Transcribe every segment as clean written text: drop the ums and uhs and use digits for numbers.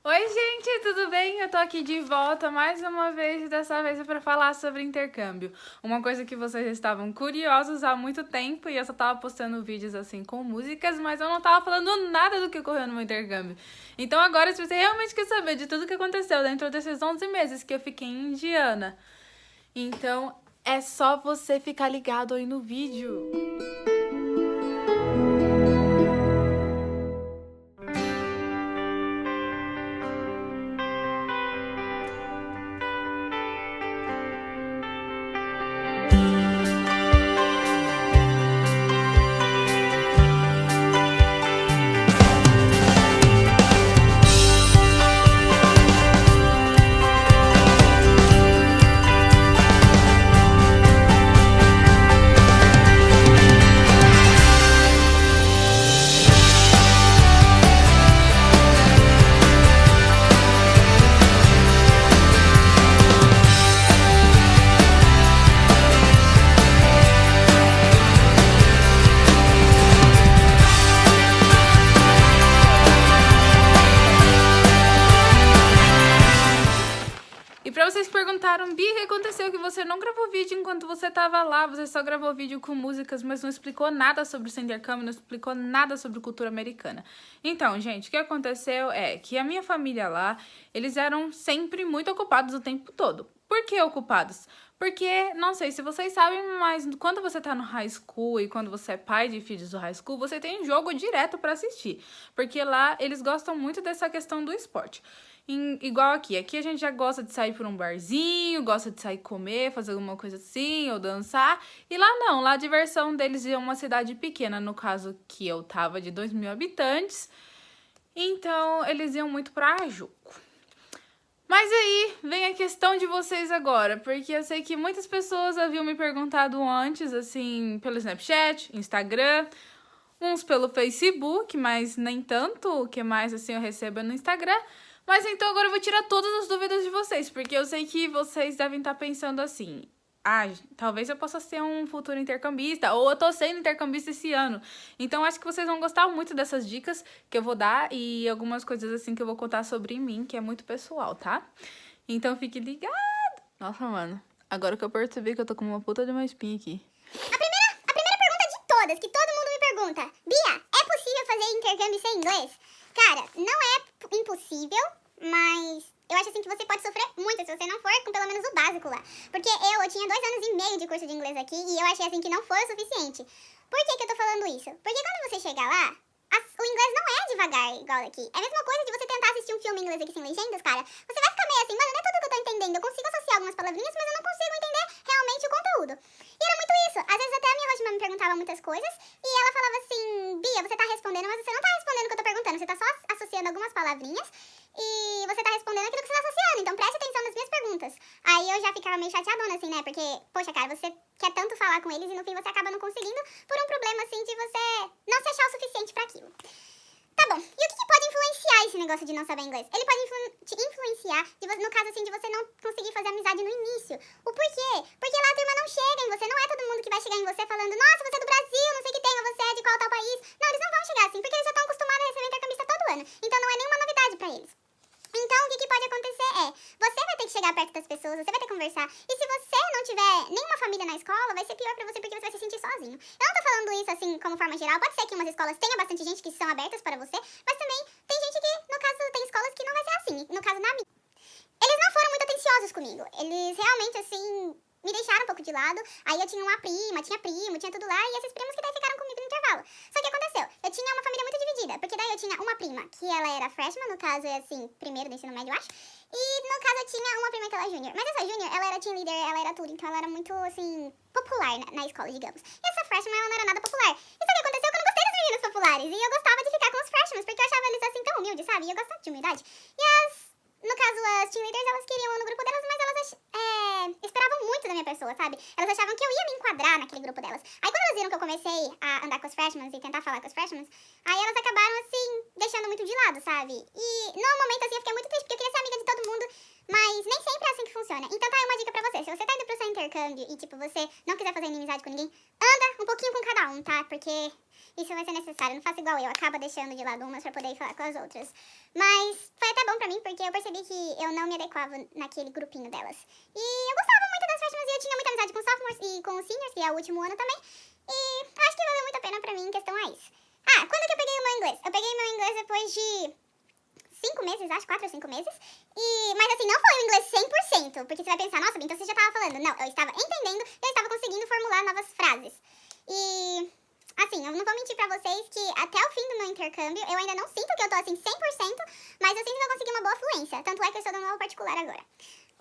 Oi, gente, tudo bem? Eu tô aqui de volta mais uma vez, dessa vez para falar sobre intercâmbio. Uma coisa que vocês estavam curiosos há muito tempo e eu só tava postando vídeos assim com músicas, mas eu não tava falando nada do que ocorreu no meu intercâmbio. Então agora, se você realmente quer saber de tudo que aconteceu dentro desses 11 meses que eu fiquei em Indiana, então é só você ficar ligado aí no vídeo. E pra vocês que perguntaram, Bia, o que aconteceu que você não gravou vídeo enquanto você tava lá? Você só gravou vídeo com músicas, mas não explicou nada sobre o intercâmbio, não explicou nada sobre cultura americana. Então, gente, o que aconteceu é que a minha família lá, eles eram sempre muito ocupados o tempo todo. Por que ocupados? Porque, não sei se vocês sabem, mas quando você tá no high school e quando você é pai de filhos do high school, você tem jogo direto pra assistir. Porque lá eles gostam muito dessa questão do esporte. Igual aqui. Aqui a gente já gosta de sair por um barzinho, gosta de sair comer, fazer alguma coisa assim, ou dançar. E lá não, lá a diversão deles é uma cidade pequena, no caso que eu tava de 2.000 habitantes. Então eles iam muito pra jogo. Mas aí vem a questão de vocês agora, porque eu sei que muitas pessoas haviam me perguntado antes, assim, pelo Snapchat, Instagram, uns pelo Facebook, mas nem tanto, o que mais assim eu recebo é no Instagram. Mas então agora eu vou tirar todas as dúvidas de vocês, porque eu sei que vocês devem estar pensando assim: ah, talvez eu possa ser um futuro intercambista, ou eu tô sendo intercambista esse ano. Então acho que vocês vão gostar muito dessas dicas que eu vou dar e algumas coisas assim que eu vou contar sobre mim, que é muito pessoal, tá? Então fique ligado! Nossa, mano, agora que eu percebi que eu tô com uma puta de uma espinha aqui. A primeira pergunta de todas, que todo mundo me pergunta: Bia, é possível fazer intercâmbio sem inglês? Cara, não é impossível, mas eu acho assim que você pode sofrer muito se você não for com pelo menos o básico lá. Porque eu tinha 2 anos e meio de curso de inglês aqui e eu achei assim que não foi o suficiente. Por que eu tô falando isso? Porque quando você chegar lá, o inglês não é devagar igual aqui. É a mesma coisa de você tentar assistir um filme em inglês aqui sem legendas, cara. Você vai ficar meio assim, mano, não é tudo que eu tô entendendo. Eu consigo associar algumas palavrinhas, mas eu não consigo entender realmente o conteúdo. E era muito isso. Às vezes até a minha hostmam me perguntava muitas coisas e ela falava assim: Bia, você tá respondendo, mas você não tá respondendo o que eu tô perguntando. Você tá só associando algumas palavrinhas e você tá respondendo aquilo que você tá associando. Então preste atenção nas minhas perguntas. Aí eu já ficava meio chateadona assim, né? Porque, poxa, cara, você quer tanto falar com eles e no fim você acaba não conseguindo por um problema assim de você não se achar o suficiente pra aquilo. Tá bom, e o que pode influenciar esse negócio de não saber inglês? Ele pode te influenciar, no caso assim, de você não conseguir fazer amizade no início. O porquê? Porque lá a turma não chega em você, não é todo mundo que vai chegar em você falando: nossa, você é do Brasil, não sei o que tem, ou você é de qual tal país. Não, eles não vão chegar assim, porque eles já estão acostumados a receber intercambista todo ano. Então não é nenhuma novidade pra eles. Então, o que pode acontecer é, você vai ter que chegar perto das pessoas, você vai ter que conversar. E se você não tiver nenhuma família na escola, vai ser pior pra você, porque você vai se sentir sozinho. Eu não tô falando isso assim como forma geral, pode ser que umas escolas tenha bastante gente que são abertas para você, mas também tem gente que, no caso, tem escolas que não vai ser assim. No caso, na minha, eles não foram muito atenciosos comigo. Eles realmente, assim, me deixaram um pouco de lado. Aí eu tinha uma prima, tinha primo, tinha tudo lá. E esses primos que daí ficaram comigo no intervalo. Só que aconteceu, eu tinha uma família muito dividida. Porque daí eu tinha uma prima, que ela era freshman, no caso é assim, primeiro do ensino médio, eu acho. E no caso eu tinha uma prima que ela era júnior. Mas essa júnior, ela era team leader, ela era tudo. Então ela era muito, assim, popular na escola, digamos. E essa freshman, ela não era nada popular. E só que aconteceu que eu não gostei das meninas populares. E eu gostava de ficar com os freshmen, porque eu achava eles assim tão humildes, sabe? E eu gostava de humildade. E no caso, as team leaders, elas queriam eu no grupo delas, mas elas esperavam muito da minha pessoa, sabe? Elas achavam que eu ia me enquadrar naquele grupo delas. Aí quando elas viram que eu comecei a andar com os freshmen e tentar falar com os freshmen, aí elas acabaram, assim, deixando muito de lado, sabe? E no momento, assim, eu fiquei muito triste, porque eu queria ser amiga de todo mundo, mas nem sempre é assim que funciona. Então tá aí uma dica pra você. Se você tá indo pro seu intercâmbio e, tipo, você não quiser fazer inimizade com ninguém, anda um pouquinho com cada um, tá? Porque isso vai ser necessário. Não faça igual eu, acaba deixando de lado umas pra poder ir falar com as outras. Mas foi até bom pra mim, eu percebi que eu não me adequava naquele grupinho delas. E eu gostava muito das freshmen e eu tinha muita amizade com sophomores e com os seniors, que é o último ano também. E acho que valeu muito a pena pra mim em questão a isso. Ah, quando que eu peguei o meu inglês? Eu peguei meu inglês depois de 5 meses, acho, 4 ou 5 meses. Mas assim, não foi o inglês 100%, porque você vai pensar, nossa, então você já tava falando. Não, eu estava entendendo, eu estava conseguindo formular novas frases. E, assim, eu não vou mentir pra vocês que até o fim do meu intercâmbio, eu ainda não sinto que eu tô assim 100%, mas eu sinto que eu consegui uma boa fluência. Tanto é que eu estou dando aula particular agora.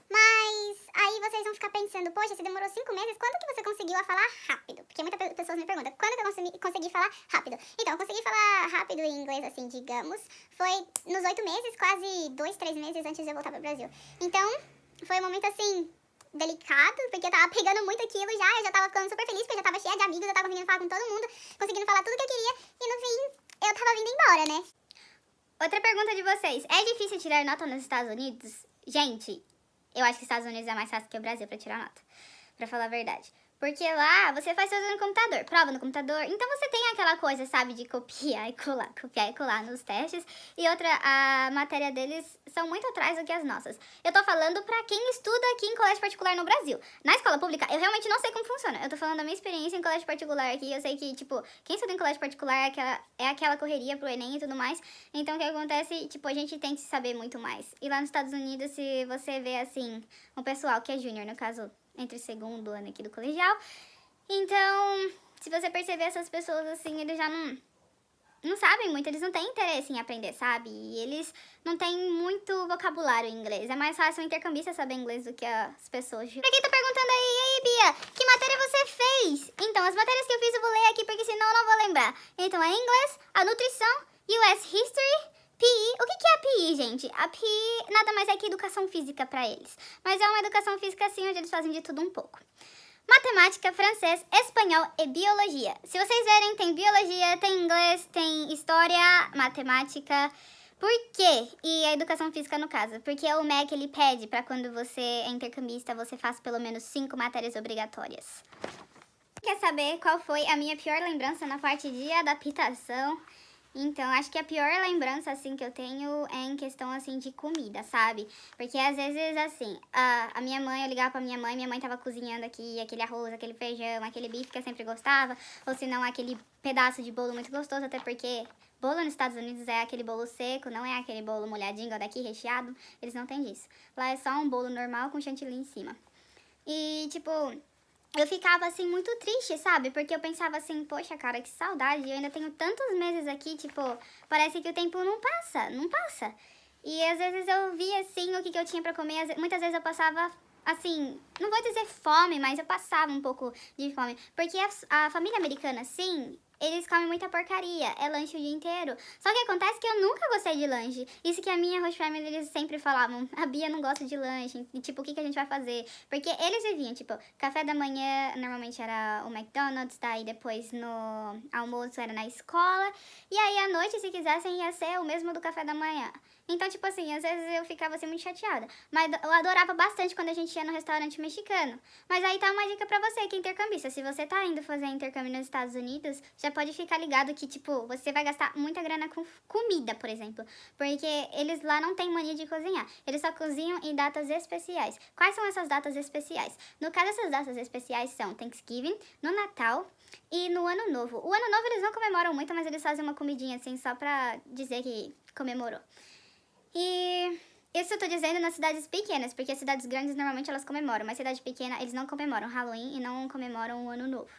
Mas aí vocês vão ficar pensando, poxa, você demorou 5 meses, quando que você conseguiu a falar rápido? Porque muitas pessoas me perguntam, quando que eu consegui falar rápido? Então, eu consegui falar rápido em inglês, assim, digamos, foi nos 8 meses, quase 2, 3 meses antes de eu voltar pro Brasil. Então, foi um momento, assim, delicado, porque eu tava pegando muito aquilo já, eu já tava ficando super feliz, porque eu já tava cheia de amigos, eu tava conseguindo falar com todo mundo, conseguindo falar tudo que eu queria, e no fim, eu tava vindo embora, né? Outra pergunta de vocês, é difícil tirar nota nos Estados Unidos? Gente, eu acho que os Estados Unidos é mais fácil que o Brasil pra tirar nota, pra falar a verdade. Porque lá você faz tudo no computador, prova no computador, então você tem aquela coisa, sabe, de copiar e colar nos testes. E outra, a matéria deles são muito atrás do que as nossas. Eu tô falando pra quem estuda aqui em colégio particular no Brasil. Na escola pública, eu realmente não sei como funciona. Eu tô falando da minha experiência em colégio particular aqui. Eu sei que, tipo, quem estuda em colégio particular é aquela correria pro Enem e tudo mais. Então, o que acontece, tipo, a gente tem que saber muito mais. E lá nos Estados Unidos, se você vê, assim, um pessoal que é júnior, no caso, entre o segundo ano aqui do colegial. Então, se você perceber essas pessoas assim, eles já não sabem muito, eles não têm interesse em aprender, sabe? E eles não têm muito vocabulário em inglês. É mais fácil o intercambista saber inglês do que as pessoas. Pra quem tá perguntando aí, e aí, Bia, que matéria você fez? Então, as matérias que eu fiz eu vou ler aqui, porque senão eu não vou lembrar. Então, é inglês, a nutrição, US History, PE. O que é a PE, gente? A PE nada mais é que educação física pra eles. Mas é uma educação física assim, onde eles fazem de tudo um pouco. Matemática, francês, espanhol e biologia. Se vocês verem, tem biologia, tem inglês, tem história, matemática. Por quê? E a educação física no caso. Porque o MEC, ele pede pra quando você é intercambista, você faça pelo menos 5 matérias obrigatórias. Quer saber qual foi a minha pior lembrança na parte de adaptação? Então, acho que a pior lembrança, assim, que eu tenho é em questão, assim, de comida, sabe? Porque, às vezes, assim, a minha mãe, eu ligava pra minha mãe tava cozinhando aqui aquele arroz, aquele feijão, aquele bife que eu sempre gostava, ou se não, aquele pedaço de bolo muito gostoso, até porque bolo nos Estados Unidos é aquele bolo seco, não é aquele bolo molhadinho, igual daqui, recheado, eles não têm disso. Lá é só um bolo normal com chantilly em cima. E, tipo, eu ficava, assim, muito triste, sabe? Porque eu pensava assim, poxa, cara, que saudade. Eu ainda tenho tantos meses aqui, tipo, parece que o tempo não passa. E às vezes eu via, assim, o que eu tinha pra comer. Muitas vezes eu passava, assim, não vou dizer fome, mas eu passava um pouco de fome. Porque a família americana, assim, eles comem muita porcaria, é lanche o dia inteiro. Só que acontece que eu nunca gostei de lanche. Isso que a minha host family, eles sempre falavam, a Bia não gosta de lanche, e tipo, o que a gente vai fazer? Porque eles viviam, tipo, café da manhã normalmente era o McDonald's, daí depois no almoço era na escola, e aí à noite, se quisessem, ia ser o mesmo do café da manhã. Então, tipo assim, às vezes eu ficava assim muito chateada. Mas eu adorava bastante quando a gente ia no restaurante mexicano. Mas aí tá uma dica pra você que é intercambista. Se você tá indo fazer intercâmbio nos Estados Unidos, já pode ficar ligado que, tipo, você vai gastar muita grana com comida, por exemplo. Porque eles lá não têm mania de cozinhar. Eles só cozinham em datas especiais. Quais são essas datas especiais? No caso, essas datas especiais são Thanksgiving, no Natal e no Ano Novo. O Ano Novo eles não comemoram muito, mas eles fazem uma comidinha assim só pra dizer que comemorou. E isso eu tô dizendo nas cidades pequenas, porque as cidades grandes normalmente elas comemoram, mas cidade pequena eles não comemoram Halloween e não comemoram o Ano Novo.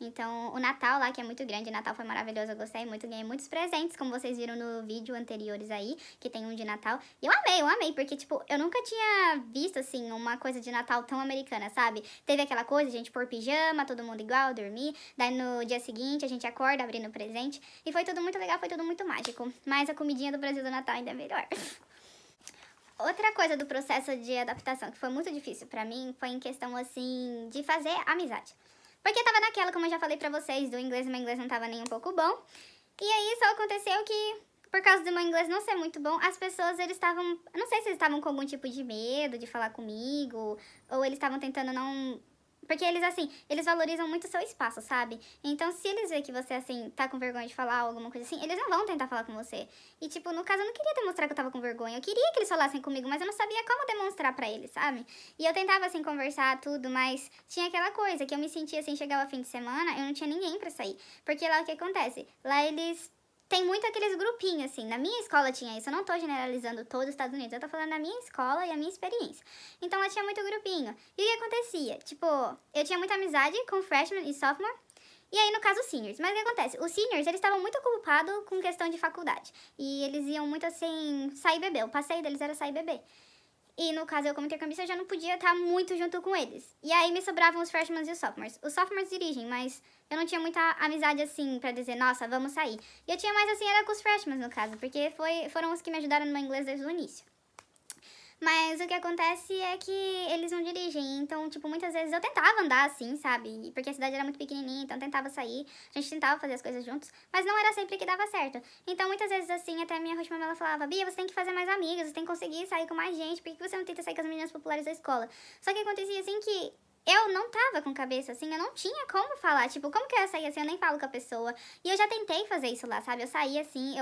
Então, o Natal lá, que é muito grande, o Natal foi maravilhoso, eu gostei muito, ganhei muitos presentes, como vocês viram no vídeo anteriores aí, que tem um de Natal. E eu amei, porque, tipo, eu nunca tinha visto, assim, uma coisa de Natal tão americana, sabe? Teve aquela coisa, a gente pôr pijama, todo mundo igual, dormir, daí no dia seguinte a gente acorda abrindo presente, e foi tudo muito legal, foi tudo muito mágico. Mas a comidinha do Brasil do Natal ainda é melhor. Outra coisa do processo de adaptação que foi muito difícil pra mim foi em questão, assim, de fazer amizade. Porque tava naquela, como eu já falei pra vocês, do inglês, meu inglês não tava nem um pouco bom. E aí só aconteceu que, por causa do meu inglês não ser muito bom, as pessoas, eles estavam, não sei se eles estavam com algum tipo de medo de falar comigo, ou eles estavam tentando não Porque eles, assim, eles valorizam muito o seu espaço, sabe? Então, se eles verem que você, assim, tá com vergonha de falar alguma coisa assim, eles não vão tentar falar com você. E, tipo, no caso, eu não queria demonstrar que eu tava com vergonha. Eu queria que eles falassem comigo, mas eu não sabia como demonstrar pra eles, sabe? E eu tentava, assim, conversar tudo, mas tinha aquela coisa que eu me sentia, assim, chegava fim de semana, eu não tinha ninguém pra sair. Porque lá o que acontece? Lá eles... Tem muito aqueles grupinhos, assim. Na minha escola tinha isso. Eu não tô generalizando todos os Estados Unidos. Eu tô falando da minha escola e a minha experiência. Então, lá tinha muito grupinho. E o que acontecia? Tipo, eu tinha muita amizade com freshman e sophomore. E aí, no caso, os seniors. Mas o que acontece? Os seniors, eles estavam muito ocupados com questão de faculdade. E eles iam muito, assim, sair e beber. O passeio deles era sair e beber. E no caso, eu como intercambista, eu já não podia estar muito junto com eles. E aí me sobravam os freshmen e os sophomores. Os sophomores dirigem, mas eu não tinha muita amizade assim pra dizer, nossa, vamos sair. E eu tinha mais assim, era com os freshmen no caso, porque foram os que me ajudaram no meu inglês desde o início. Mas o que acontece é que eles não dirigem, então, tipo, muitas vezes eu tentava andar assim, sabe? Porque a cidade era muito pequenininha, então eu tentava sair, a gente tentava fazer as coisas juntos, mas não era sempre que dava certo. Então, muitas vezes, assim, até a minha última ela falava, Bia, você tem que fazer mais amigas, você tem que conseguir sair com mais gente, por que você não tenta sair com as meninas populares da escola? Só que acontecia, assim, que eu não tava com cabeça, assim, eu não tinha como falar, tipo, como que eu ia sair assim, eu nem falo com a pessoa. E eu já tentei fazer isso lá, sabe? Eu saía assim,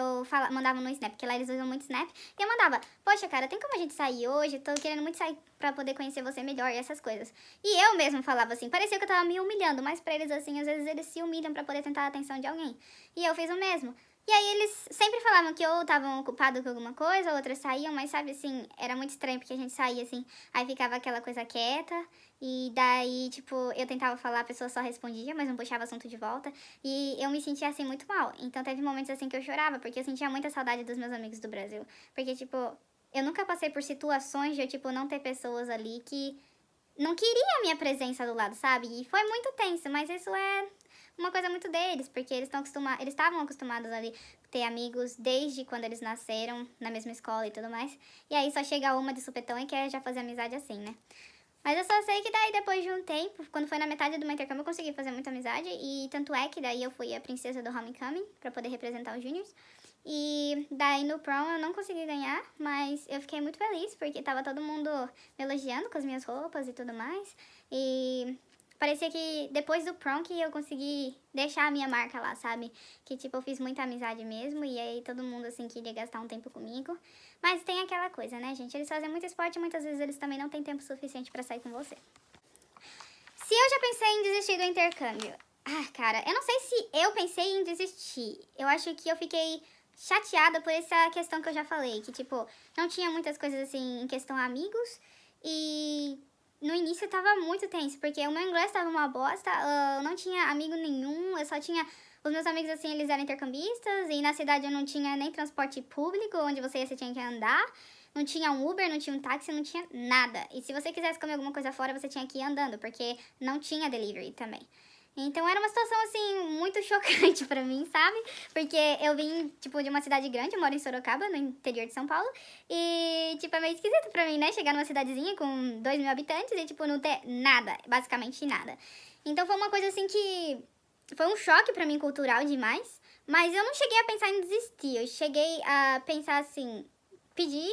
mandava no Snap, porque lá eles usam muito Snap, e eu mandava, poxa, cara, tem como a gente sair hoje? Tô querendo muito sair pra poder conhecer você melhor e essas coisas. E eu mesmo falava assim, parecia que eu tava me humilhando, mas pra eles, assim, às vezes eles se humilham pra poder tentar a atenção de alguém. E eu fiz o mesmo. E aí eles sempre falavam que ou estavam ocupados com alguma coisa, ou outras saíam, mas sabe assim, era muito estranho porque a gente saía assim, aí ficava aquela coisa quieta, e daí, tipo, eu tentava falar, a pessoa só respondia, mas não puxava assunto de volta, e eu me sentia assim muito mal. Então teve momentos assim que eu chorava, porque eu sentia muita saudade dos meus amigos do Brasil. Porque, tipo, eu nunca passei por situações de eu, tipo, não ter pessoas ali que não queria a minha presença do lado, sabe? E foi muito tenso, mas isso é uma coisa muito deles, porque eles estavam acostumados ali ter amigos desde quando eles nasceram, na mesma escola e tudo mais. E aí só chega uma de supetão e quer já fazer amizade assim, né? Mas eu só sei que daí depois de um tempo, quando foi na metade do meu intercâmbio, eu consegui fazer muita amizade. E tanto é que daí eu fui a princesa do Homecoming pra poder representar os juniors. E daí no prom eu não consegui ganhar, mas eu fiquei muito feliz porque tava todo mundo me elogiando com as minhas roupas e tudo mais. E parecia que depois do prom que eu consegui deixar a minha marca lá, sabe? Que tipo, eu fiz muita amizade mesmo e aí todo mundo assim queria gastar um tempo comigo. Mas tem aquela coisa, né, gente? Eles fazem muito esporte e muitas vezes eles também não têm tempo suficiente pra sair com você. Se eu já pensei em desistir do intercâmbio... cara, eu não sei se eu pensei em desistir. Eu acho que eu fiquei chateada por essa questão que eu já falei. Que, tipo, não tinha muitas coisas, assim, em questão amigos. E no início tava muito tenso, porque o meu inglês tava uma bosta. Eu não tinha amigo nenhum, eu só tinha... Os meus amigos, assim, eles eram intercambistas. E na cidade eu não tinha nem transporte público, onde você tinha que andar. Não tinha um Uber, não tinha um táxi, não tinha nada. E se você quisesse comer alguma coisa fora, você tinha que ir andando, porque não tinha delivery também. Então era uma situação, assim, muito chocante pra mim, sabe? Porque eu vim, tipo, de uma cidade grande, eu moro em Sorocaba, no interior de São Paulo. E, tipo, é meio esquisito pra mim, né? Chegar numa cidadezinha com 2.000 habitantes e, tipo, não ter nada, basicamente nada. Então foi uma coisa, assim, que... Foi um choque pra mim cultural demais. Mas eu não cheguei a pensar em desistir. Eu cheguei a pensar, assim... Pedir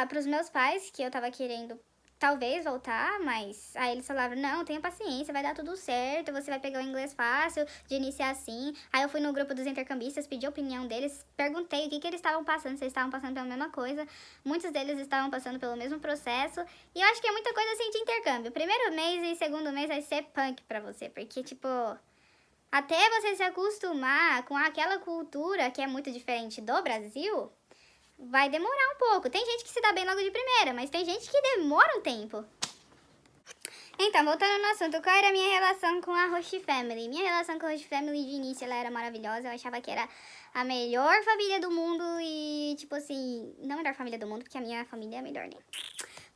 pros meus pais que eu tava querendo talvez voltar, mas aí eles falaram, não, tenha paciência, vai dar tudo certo, você vai pegar o inglês fácil, de iniciar assim. Aí eu fui no grupo dos intercambistas, pedi a opinião deles, perguntei o que eles estavam passando, se eles estavam passando pela mesma coisa. Muitos deles estavam passando pelo mesmo processo, e eu acho que é muita coisa assim de intercâmbio. Primeiro mês e segundo mês vai ser punk pra você, porque, tipo... Até você se acostumar com aquela cultura que é muito diferente do Brasil... Vai demorar um pouco. Tem gente que se dá bem logo de primeira, mas tem gente que demora um tempo. Então, voltando no assunto, qual era a minha relação com a Host Family? Minha relação com a Host Family, de início, ela era maravilhosa. Eu achava que era a melhor família do mundo e, tipo assim... Não a melhor família do mundo, porque a minha família é a melhor, né?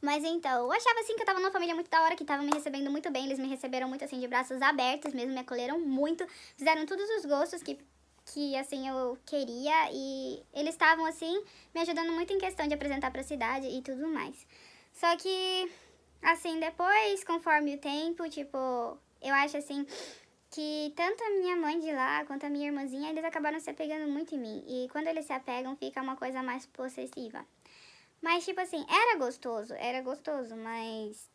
Mas então, eu achava assim que eu tava numa família muito da hora, que tava me recebendo muito bem. Eles me receberam muito, assim, de braços abertos mesmo, me acolheram muito. Fizeram todos os gostos que assim, eu queria, e eles estavam, assim, me ajudando muito em questão de apresentar pra cidade e tudo mais. Só que, assim, depois, conforme o tempo, tipo, eu acho, assim, que tanto a minha mãe de lá quanto a minha irmãzinha, eles acabaram se apegando muito em mim. E quando eles se apegam, fica uma coisa mais possessiva. Mas, tipo assim, era gostoso, mas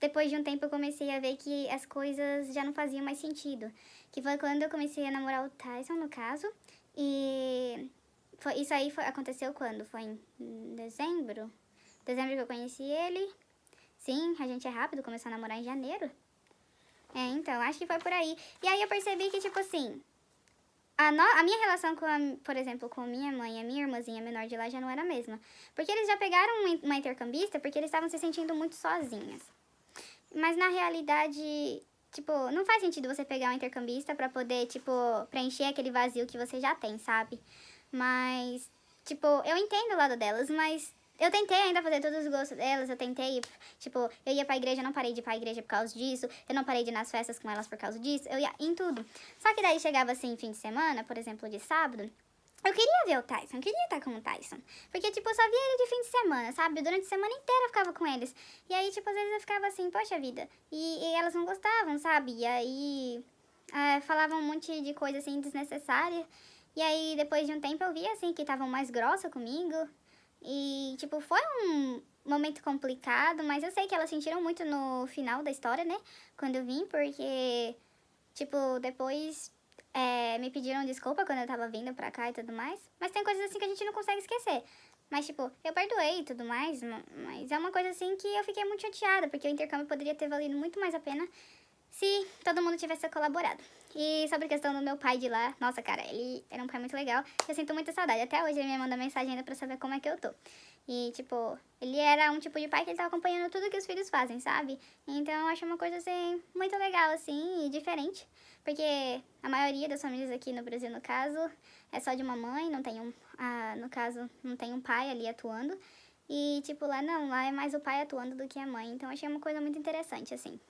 depois de um tempo eu comecei a ver que as coisas já não faziam mais sentido. Que foi quando eu comecei a namorar o Tyson, no caso. E isso aí aconteceu quando? Foi em dezembro? Dezembro que eu conheci ele. Sim, a gente é rápido, começou a namorar em janeiro. Então, acho que foi por aí. E aí eu percebi que, tipo assim, a minha relação por exemplo, com minha mãe e a minha irmãzinha menor de lá já não era a mesma. Porque eles já pegaram uma intercambista porque eles estavam se sentindo muito sozinhas. Mas na realidade, tipo, não faz sentido você pegar um intercambista pra poder, tipo, preencher aquele vazio que você já tem, sabe? Mas, tipo, eu entendo o lado delas, mas eu tentei ainda fazer todos os gostos delas, eu tentei, tipo, eu ia pra igreja, eu não parei de ir pra igreja por causa disso, eu não parei de ir nas festas com elas por causa disso, eu ia em tudo. Só que daí chegava assim, fim de semana, por exemplo, de sábado, eu queria ver o Tyson, eu queria estar com o Tyson. Porque, tipo, eu só via ele de fim de semana, sabe? Durante a semana inteira eu ficava com eles. E aí, tipo, às vezes eu ficava assim, poxa vida. E elas não gostavam, sabe? E aí falavam um monte de coisa, assim, desnecessária. E aí, depois de um tempo, eu via, assim, que estavam mais grossa comigo. E, tipo, foi um momento complicado, mas eu sei que elas sentiram muito no final da história, né? Quando eu vim, porque, tipo, depois me pediram desculpa quando eu tava vindo pra cá e tudo mais. Mas tem coisas assim que a gente não consegue esquecer. Mas, tipo, eu perdoei e tudo mais, mas é uma coisa assim que eu fiquei muito chateada, porque o intercâmbio poderia ter valido muito mais a pena se todo mundo tivesse colaborado. E sobre a questão do meu pai de lá, nossa, cara, ele era um pai muito legal. Eu sinto muita saudade. Até hoje ele me manda mensagem ainda pra saber como é que eu tô. E, tipo, ele era um tipo de pai que ele tava acompanhando tudo que os filhos fazem, sabe? Então, eu acho uma coisa, assim, muito legal, assim, e diferente. Porque a maioria das famílias aqui no Brasil, no caso, é só de uma mãe, não tem no caso, não tem um pai ali atuando. E, tipo, lá não, lá é mais o pai atuando do que a mãe. Então, achei uma coisa muito interessante, assim.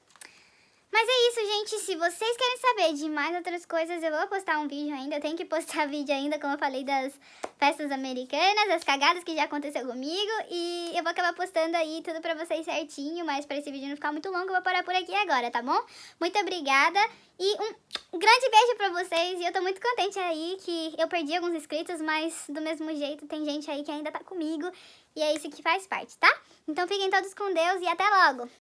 Mas é isso, gente. Se vocês querem saber de mais outras coisas, eu vou postar um vídeo ainda. Eu tenho que postar vídeo ainda, como eu falei, das festas americanas, das cagadas que já aconteceu comigo. E eu vou acabar postando aí tudo pra vocês certinho. Mas pra esse vídeo não ficar muito longo, eu vou parar por aqui agora, tá bom? Muito obrigada. E um grande beijo pra vocês. E eu tô muito contente aí que eu perdi alguns inscritos, mas do mesmo jeito tem gente aí que ainda tá comigo. E é isso que faz parte, tá? Então fiquem todos com Deus e até logo!